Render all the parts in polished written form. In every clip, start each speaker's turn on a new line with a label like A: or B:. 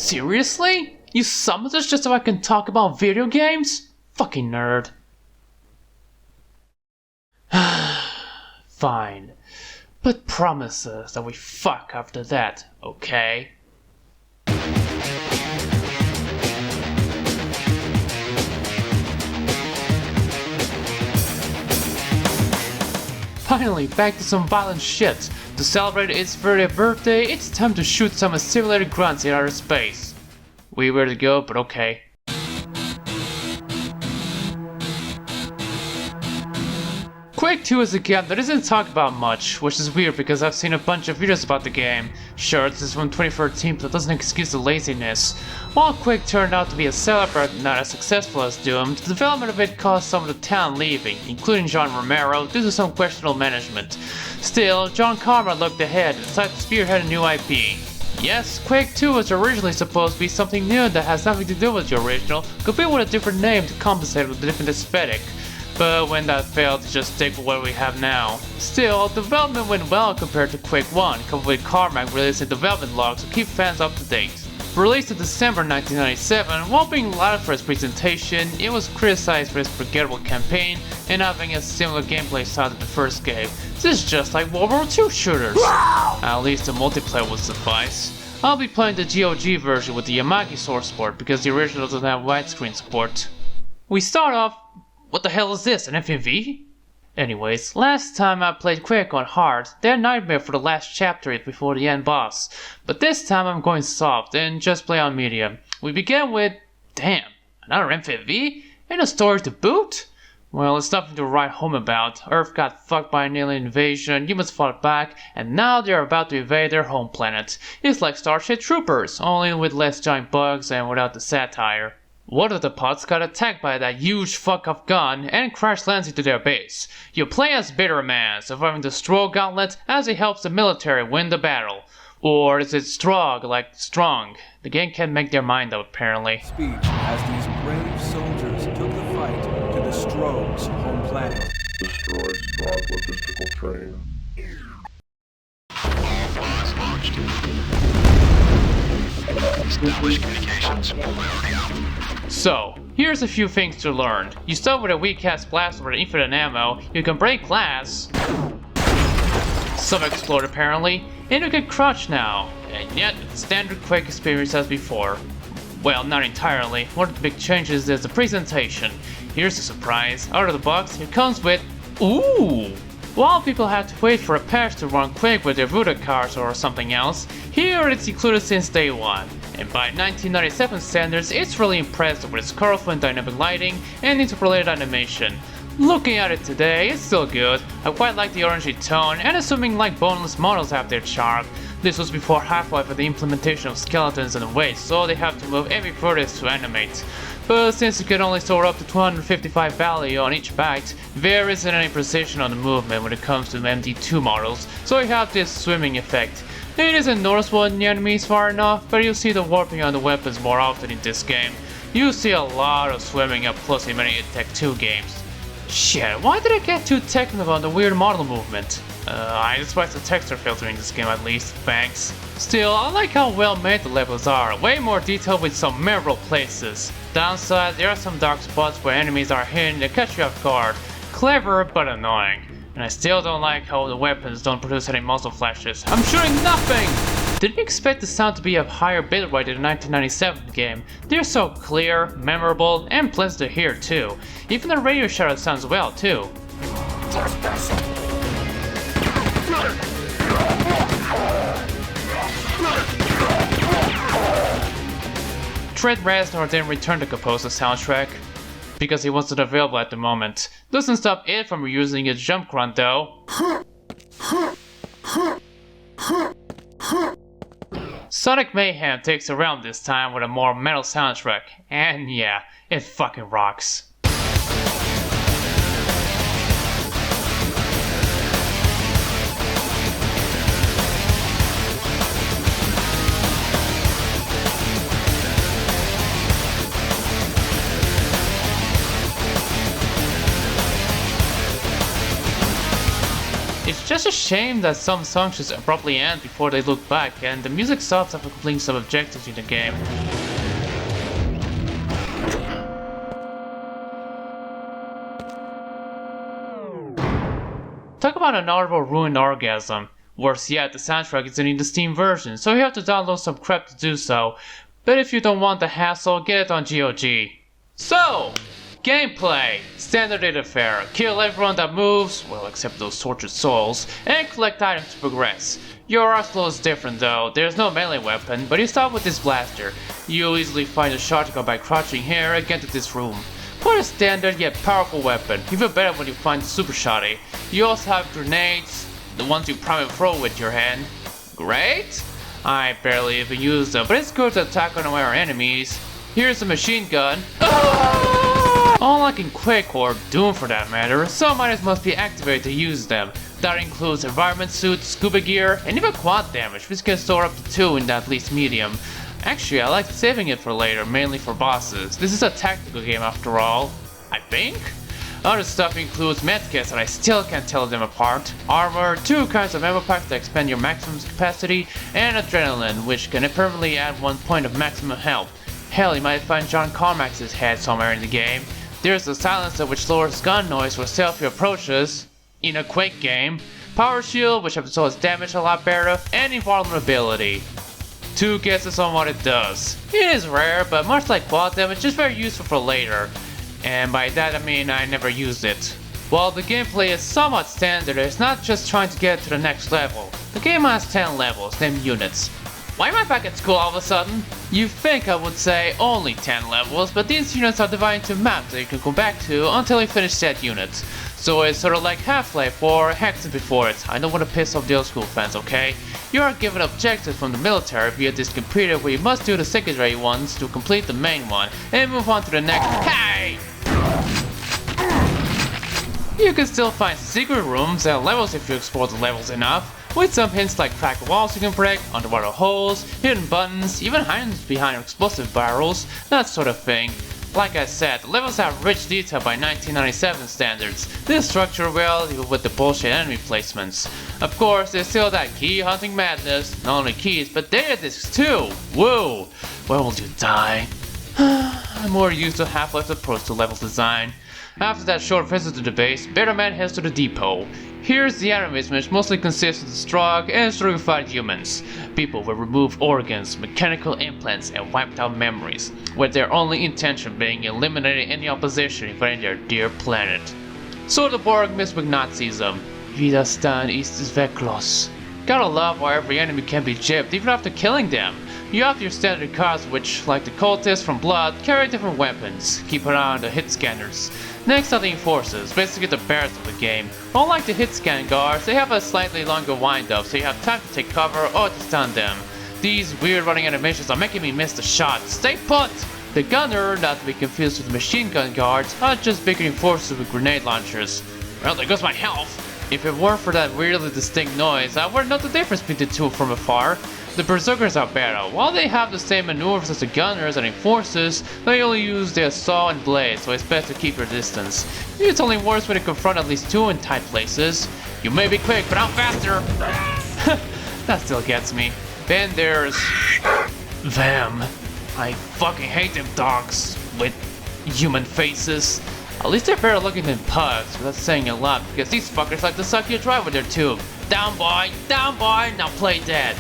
A: Seriously? You summoned us just so I can talk about video games? Fucking nerd. Fine. But promise us that we fuck after that, okay? Finally, back to some violent shit. To celebrate its 30th birthday, it's time to shoot some assimilated grunts in outer space. Weird to go, but okay. Quake II is a game that isn't talked about much, which is weird because I've seen a bunch of videos about the game. Sure, this is from 2013, but that doesn't excuse the laziness. While Quake turned out to be a seller but not as successful as Doom, the development of it caused some of the talent leaving, including John Romero, due to some questionable management. Still, John Carmack looked ahead and decided to spearhead a new IP. Yes, Quake II was originally supposed to be something new that has nothing to do with the original, complete with a different name to compensate with a different aesthetic. But when that failed, to just stick with what we have now. Still, development went well compared to Quake I, coupled with Carmack releasing development logs to keep fans up to date. Released in December 1997, while being lauded for its presentation, it was criticized for its forgettable campaign and having a similar gameplay style to the first game. This is just like World War II shooters. At least the multiplayer would suffice. I'll be playing the GOG version with the Yamagi source port because the original doesn't have widescreen support. We start off. What the hell is this, an FMV? Anyways, last time I played Quake on hard, they had Nightmare for the last chapter before the end boss. But this time I'm going soft and just play on medium. We begin with, damn, another FMV? And a story to boot? Well, it's nothing to write home about. Earth got fucked by an alien invasion, humans fought back, and now they're about to invade their home planet. It's like Starship Troopers, only with less giant bugs and without the satire. One of the pods got attacked by that huge fuck-off gun and crash lands into their base. You play as Bitterman, surviving the Strog Gauntlet as he helps the military win the battle. Or is it Strog like strong? The game can't make their mind up apparently.
B: Speech as these brave soldiers took the fight to the Strog's home planet.
C: Destroyed Strog logistical train.
D: Establish communications.
A: So, here's a few things to learn. You start with a weak-ass blaster with infinite ammo, you can break glass, some explode apparently, and you can crouch now, and yet standard Quake experience as before. Well, not entirely. One of the big changes is the presentation. Here's a surprise. Out of the box, it comes with ooh! While people had to wait for a patch to run Quake with their Voodoo cards or something else, here it's included since day one. And by 1997 standards, it's really impressive with its colorful and dynamic lighting and interpolated animation. Looking at it today, it's still good. I quite like the orangey tone, and assuming like boneless models have their charm. This was before Half-Life and the implementation of skeletons and weights, so they have to move every furthest to animate. But since you can only store up to 255 value on each byte, there isn't any precision on the movement when it comes to MD2 models, so you have this swimming effect. It isn't noticeable in the enemies far enough, but you'll see the warping on the weapons more often in this game. You'll see a lot of swimming up close in many Tech 2 games. Shit, why did I get too technical on the weird model movement? I despise the texture filter in this game at least, thanks. Still, I like how well made the levels are, way more detailed with some memorable places. Downside, there are some dark spots where enemies are hidden and catch you off guard. Clever, but annoying. And I still don't like how the weapons don't produce any muzzle flashes. I'm shooting nothing! Didn't expect the sound to be of higher bitrate in the 1997 game. They're so clear, memorable, and pleasant to hear too. Even the radio shadow sounds well too. Trent Reznor didn't return to compose the soundtrack because he wasn't available at the moment. Doesn't stop it from reusing its jump grunt though. Sonic Mayhem takes around this time with a more metal soundtrack, and yeah, it fucking rocks. It's just a shame that some songs just abruptly end before they look back, and the music stops after completing some objectives in the game. Talk about an audible ruined orgasm. Worse yet, the soundtrack isn't in the Steam version, so you have to download some crap to do so. But if you don't want the hassle, get it on GOG. So, gameplay. Standard data fare. Kill everyone that moves, well except those tortured souls, and collect items to progress. Your arsenal is different though. There's no melee weapon, but you start with this blaster. You'll easily find a shotgun by crouching here and get to this room. Quite a standard yet powerful weapon, even better when you find the super shotty. You also have grenades, the ones you prime and throw with your hand. Great? I barely even use them, but it's good to attack unaware enemies. Here's a machine gun. Unlike in Quake or Doom for that matter, some items must be activated to use them. That includes environment suits, scuba gear, and even quad damage, which can store up to 2 in at least medium. Actually, I like saving it for later, mainly for bosses. This is a tactical game after all, I think? Other stuff includes medkits and I still can't tell them apart, armor, 2 kinds of ammo packs that expand your maximum capacity, and adrenaline, which can permanently add 1 point of maximum health. Hell, you might find John Carmack's head somewhere in the game. There's a silencer which lowers gun noise for stealthy approaches in a Quake game, power shield which absorbs damage a lot better, and invulnerability. 2 guesses on what it does. It is rare, but much like quad damage, it's very useful for later. And by that I mean I never used it. While the gameplay is somewhat standard, it's not just trying to get to the next level. The game has 10 levels, named units. Why am I back at school all of a sudden? You'd think I would say only 10 levels, but these units are divided into maps that you can go back to until you finish said units. So it's sort of like Half-Life or Hexen before it. I don't want to piss off the old school fans, okay? You are given objectives from the military via this computer where you must do the secondary ones to complete the main one and move on to the next. Hey! You can still find secret rooms and levels if you explore the levels enough, with some hints like cracked walls you can break, underwater holes, hidden buttons, even hiding behind explosive barrels, that sort of thing. Like I said, the levels have rich detail by 1997 standards. This structure well, even with the bullshit enemy placements. Of course, there's still that key hunting madness, not only keys, but data discs too! Whoa! Where will you die? I'm more used to Half-Life's approach to level design. After that short visit to the base, Betterman heads to the depot. Here's the enemies, which mostly consist of strong and stratified humans. People with removed organs, mechanical implants, and wiped out memories, with their only intention being eliminating any opposition invading their dear planet. So the Borg mixed with Nazism. Widerstand ist zwecklos. Gotta love how every enemy can be gypped even after killing them. You have your standard cards which, like the cultists from Blood, carry different weapons. Keep an eye on the hit scanners. Next are the enforcers, basically the bears of the game. Unlike the hit scan guards, they have a slightly longer wind-up so you have time to take cover or to stun them. These weird running animations are making me miss the shot. Stay put! The gunner, not to be confused with the machine gun guards, are just bigger enforcers with grenade launchers. Well, there goes my health! If it weren't for that weirdly distinct noise, I wouldn't know the difference between the two from afar. The berserkers are better. While they have the same maneuvers as the gunners and enforcers, they only use their saw and blade, so it's best to keep your distance. It's only worse when you confront at least 2 in tight places. You may be quick, but I'm faster! That still gets me. Then there's them. I fucking hate them dogs with human faces. At least they're better looking than pugs, but that's saying a lot because these fuckers like to suck you dry with their tube. Down boy, now play dead.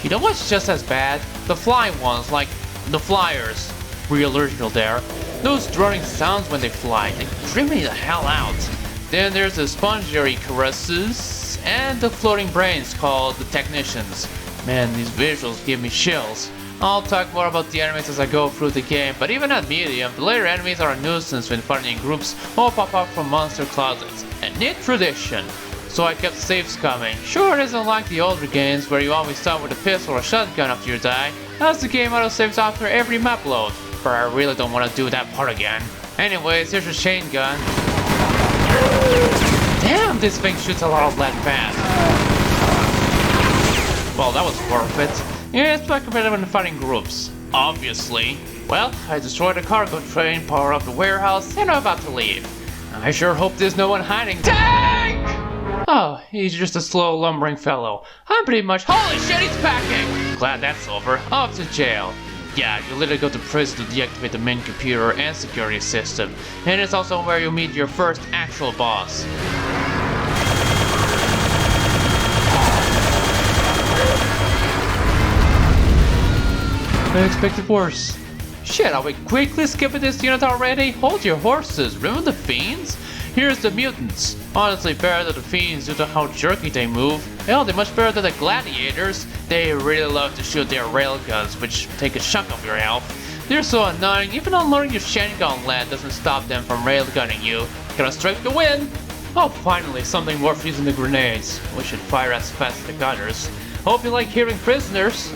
A: You know what's just as bad? The flying ones, like the flyers. Real original there. Those droning sounds when they fly, they creep me the hell out. Then there's the spongy caresses and the floating brains called the technicians. Man, these visuals give me chills. I'll talk more about the enemies as I go through the game, but even at medium, the later enemies are a nuisance when fighting in groups or pop up from monster closets. A neat tradition. So I kept saves coming. Sure, it isn't like the older games where you always start with a pistol or a shotgun after you die, as the game auto-saves after every map load, but I really don't want to do that part again. Anyways, here's your chain gun. Damn, this thing shoots a lot of lead fast. Well, that was worth it. Yeah, it's like better when fighting groups, obviously. Well, I destroyed the cargo train, powered up the warehouse, and I'm about to leave. I sure hope there's no one hiding. Tank! Oh, he's just a slow, lumbering fellow. I'm pretty much— Holy shit, he's packing! Glad that's over. Off to jail. Yeah, you literally go to prison to deactivate the main computer and security system. And it's also where you meet your first actual boss. I expected worse. Shit, are we quickly skipping this unit already? Hold your horses. Remember the fiends? Here's the mutants. Honestly better than the fiends due to how jerky they move. Hell, they're much better than the gladiators. They really love to shoot their railguns, which take a chunk of your health. They're so annoying, even unloading your shangun lead doesn't stop them from railgunning you. Gonna strike the win! Oh, finally, something worth using the grenades. We should fire as fast as the gunners. Hope you like hearing prisoners.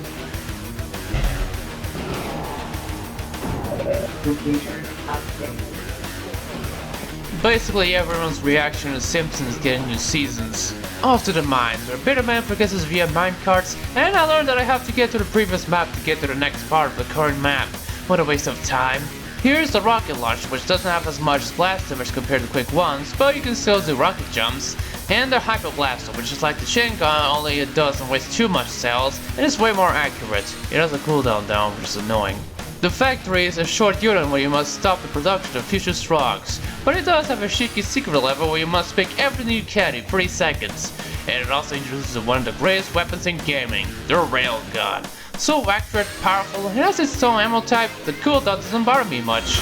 A: Basically, everyone's reaction to Simpsons getting new seasons. Off to the mine, where Bitterman progresses via minecarts, and I learned that I have to get to the previous map to get to the next part of the current map. What a waste of time. Here's the rocket launcher, which doesn't have as much blast damage compared to Quake I's, but you can still do rocket jumps. And the Hyper Blaster, which is like the chain gun, only it doesn't waste too much cells, and is way more accurate. It has a cooldown down, which is annoying. The factory is a short unit where you must stop the production of future drugs, but it does have a cheeky secret level where you must pick everything you can in 3 seconds. And it also introduces one of the greatest weapons in gaming, the Railgun. So accurate, powerful, and has its own ammo type, the cooldown doesn't bother me much.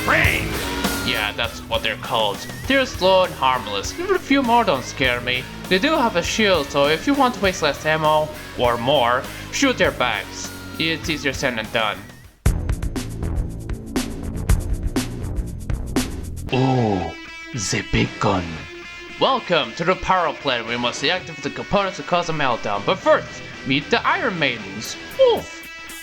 A: Rain! Yeah, that's what they're called. They're slow and harmless, even a few more don't scare me. They do have a shield, so if you want to waste less ammo, or more, shoot their backs. It's easier said than done. Ooh, the big gun. Welcome to the power plant where you must deactivate the components to cause a meltdown, but first, meet the Iron Maidens. Oof!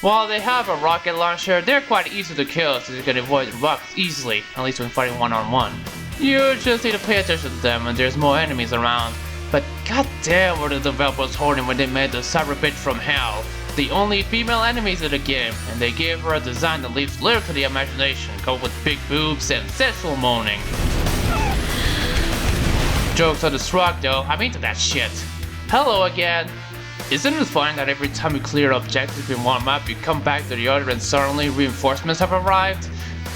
A: While they have a rocket launcher, they're quite easy to kill so you can avoid rocks easily, at least when fighting one-on-one. You just need to pay attention to them when there's more enemies around. But goddamn were the developers horny when they made the cyber bitch from hell the only female enemies in the game, and they gave her a design that leaves little to the imagination, coupled with big boobs and sensual moaning. Jokes on the struck though, I'm into that shit. Hello again. Isn't it funny that every time you clear an objective in one map, you come back to the other and suddenly reinforcements have arrived?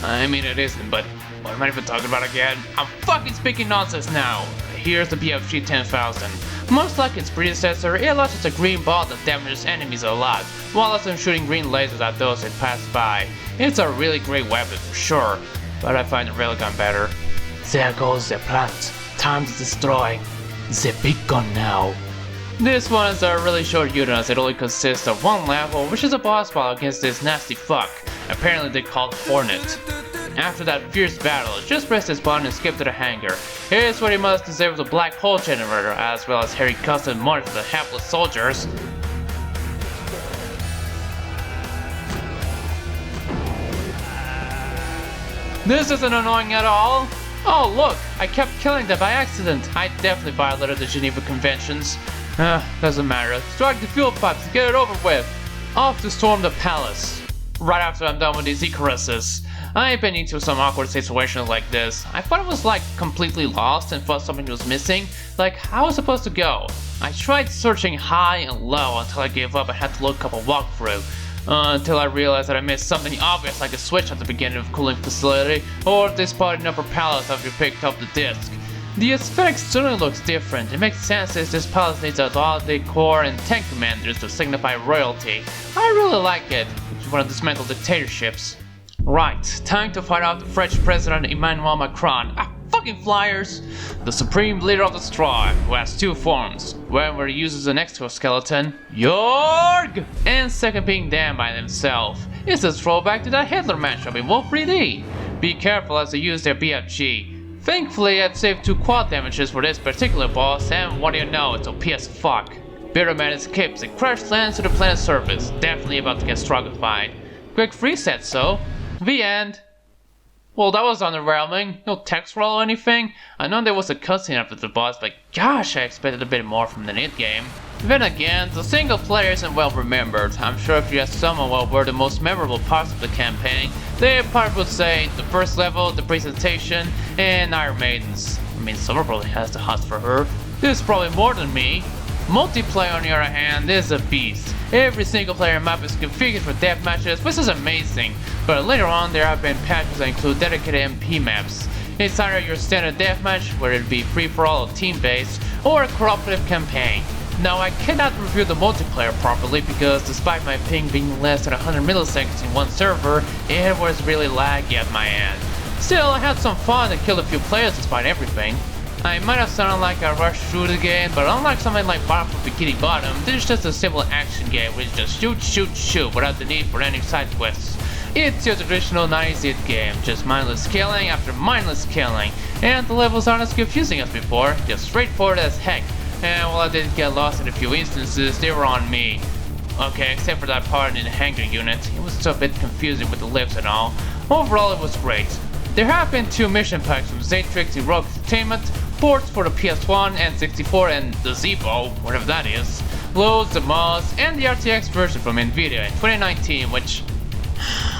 A: I mean, it isn't, but what am I even talking about again? I'm fucking speaking nonsense now. Here's the BFG 10,000. Much like its predecessor, it launches a green ball that damages enemies a lot, while also shooting green lasers at those that pass by. It's a really great weapon for sure, but I find the Railgun better. There goes the plant. Time to destroy the big gun now. This one is a really short unit as it only consists of 1 level, which is a boss battle against this nasty fuck. Apparently they called Hornet. After that fierce battle, just press this button and skip to the hangar. Here's where you must disable the black hole generator, as well as Harry custom money for the hapless soldiers. This isn't annoying at all. Oh look, I kept killing them by accident. I definitely violated the Geneva Conventions. Doesn't matter. Strike the fuel pipes and get it over with. Off to storm the palace. Right after I'm done with these Icaruses. I've been into some awkward situations like this. I thought I was like completely lost and thought something was missing. Like, how was I supposed to go? I tried searching high and low until I gave up and had to look up a walkthrough. Until I realized that I missed something obvious like a switch at the beginning of the cooling facility, or this part in upper palace after you picked up the disc. The aesthetic certainly looks different. It makes sense since this palace needs a lot of decor and tank commanders to signify royalty. I really like it. You want to dismantle dictatorships. Right, time to fight out the French President Emmanuel Macron. Fucking flyers! The supreme leader of the straw, who has 2 forms. One where he uses an exoskeleton, Jorg! And second being Dan by himself. It's a throwback to that Hitler matchup in Wolf 3D. Be careful as they use their BFG. Thankfully, I've saved 2 quad damages for this particular boss, and what do you know, it's OP as fuck. Bitterman escapes and crash lands to the planet's surface, definitely about to get struggleified. Quick 3 said so. The end. Well, that was underwhelming. No text roll or anything. I know there was a cutscene after the boss, but gosh, I expected a bit more from the net game. Then again, the single player isn't well remembered. I'm sure if you ask someone what were the most memorable parts of the campaign, they probably would say the first level, the presentation, and Iron Maidens. I mean, Summer probably has the hots for her. This is probably more than me. Multiplayer on the other hand is a beast. Every single player map is configured for deathmatches, which is amazing, but later on there have been patches that include dedicated MP maps. It's either your standard deathmatch, where it be free-for-all or team-based, or a cooperative campaign. Now I cannot review the multiplayer properly because despite my ping being less than 100 milliseconds in one server, it was really laggy at my end. Still, I had some fun and killed a few players despite everything. I might have sounded like I rushed through the game, but unlike something like Bottom for Bikini Bottom, this is just a simple action game which just shoot, shoot, shoot without the need for any side quests. It's your traditional 90s hit game, just mindless killing after mindless killing, and the levels aren't as confusing as before, just straightforward as heck. And while I did get lost in a few instances, they were on me. Okay, except for that part in the hangar unit, it was still a bit confusing with the lifts and all. Overall it was great. There have been 2 mission packs from Zaytrix and Rogue Entertainment, ports for the PS1 and 64 and the Zeebo, whatever that is, loads of mods, and the RTX version from Nvidia in 2019, which,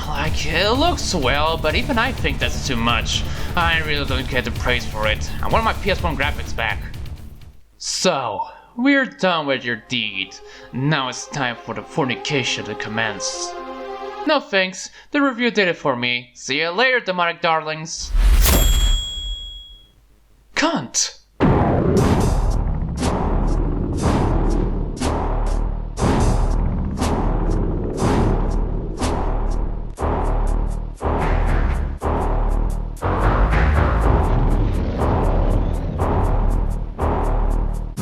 A: like, it looks well, but even I think that's too much. I really don't get the praise for it. I want my PS1 graphics back. So, we're done with your deed. Now it's time for the fornication to commence. No thanks, the review did it for me. See you later, demonic darlings. Cunt!